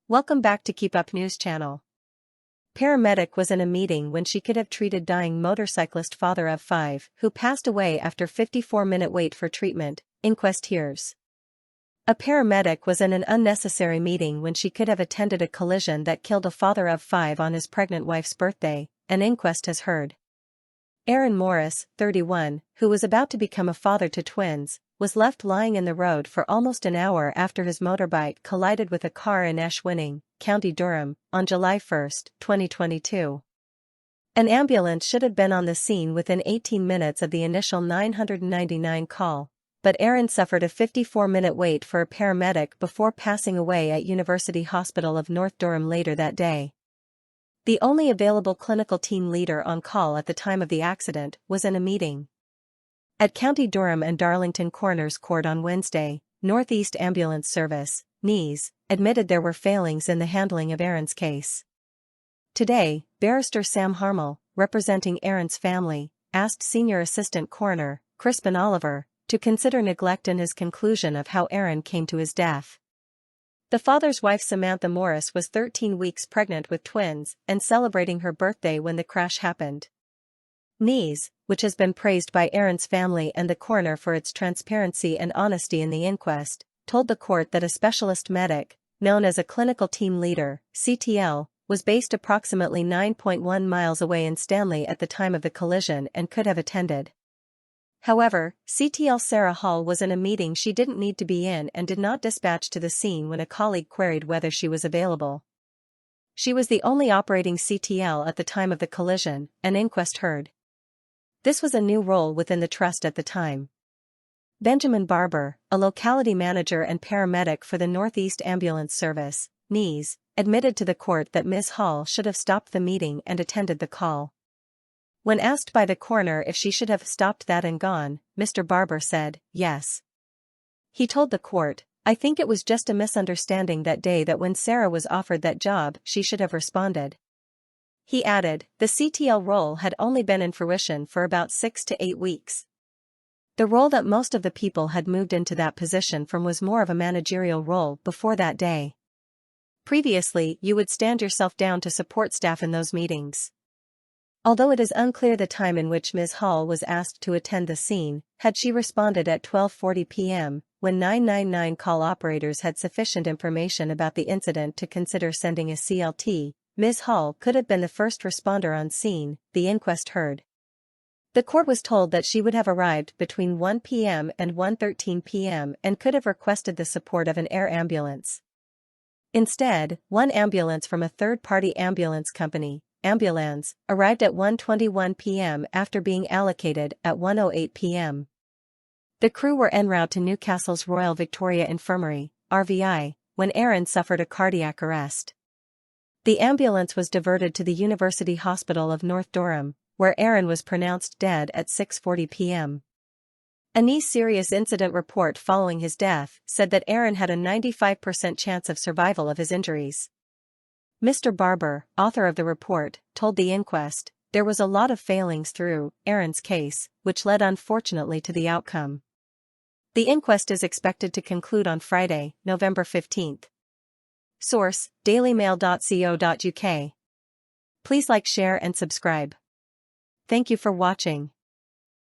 Welcome back to KEEPUP News Channel. Paramedic was in a meeting when she could have treated dying motorcyclist father of 5 who passed away after 54-minute wait for treatment, inquest hears. A paramedic was in an unnecessary meeting when she could have attended a collision that killed a father of 5 on his pregnant wife's birthday, an inquest has heard. Aaron Morris, 31, who was about to become a father to twins, was left lying in the road for almost an hour after his motorbike collided with a car in Ashwinning, County Durham, on July 1, 2022. An ambulance should have been on the scene within 18 minutes of the initial 999 call, but Aaron suffered a 54-minute wait for a paramedic before passing away at University Hospital of North Durham later that day. The only available clinical team leader on call at the time of the accident was in a meeting at County Durham and Darlington Coroner's Court on Wednesday. Northeast Ambulance Service, NEAS, admitted there were failings in the handling of Aaron's case. Today, Barrister Sam Harmel, representing Aaron's family, asked Senior Assistant Coroner, Crispin Oliver, to consider neglect in his conclusion of how Aaron came to his death. The father's wife Samantha Morris was 13 weeks pregnant with twins and celebrating her birthday when the crash happened. NEAS, which has been praised by Aaron's family and the coroner for its transparency and honesty in the inquest, told the court that a specialist medic, known as a clinical team leader, CTL, was based approximately 9.1 miles away in Stanley at the time of the collision and could have attended. However, CTL Sarah Hall was in a meeting she didn't need to be in and did not dispatch to the scene when a colleague queried whether she was available. She was the only operating CTL at the time of the collision, an inquest heard. This was a new role within the trust at the time. Benjamin Barber, a locality manager and paramedic for the Northeast Ambulance Service, NEAS, admitted to the court that Ms. Hall should have stopped the meeting and attended the call. When asked by the coroner if she should have stopped that and gone, Mr. Barber said, yes. He told the court, I think it was just a misunderstanding that day that when Sarah was offered that job she should have responded. He added, the CTL role had only been in fruition for about 6 to 8 weeks. The role that most of the people had moved into that position from was more of a managerial role before that day. Previously, you would stand yourself down to support staff in those meetings. Although it is unclear the time in which Ms. Hall was asked to attend the scene, had she responded at 12:40 p.m., when 999 call operators had sufficient information about the incident to consider sending a CLT, Ms. Hall could have been the first responder on scene, the inquest heard. The court was told that she would have arrived between 1 p.m. and 1:13 p.m. and could have requested the support of an air ambulance. Instead, one ambulance from a third-party ambulance company, Ambulance, arrived at 1:21 p.m. after being allocated at 1:08 p.m. The crew were en route to Newcastle's Royal Victoria Infirmary, RVI, when Aaron suffered a cardiac arrest. The ambulance was diverted to the University Hospital of North Durham, where Aaron was pronounced dead at 6:40 p.m. A NEAS serious incident report following his death said that Aaron had a 95% chance of survival of his injuries. Mr. Barber, author of the report, told the inquest, there was a lot of failings through Aaron's case, which led unfortunately to the outcome. The inquest is expected to conclude on Friday, November 15th. Source, dailymail.co.uk. Please like, share and subscribe. Thank you for watching.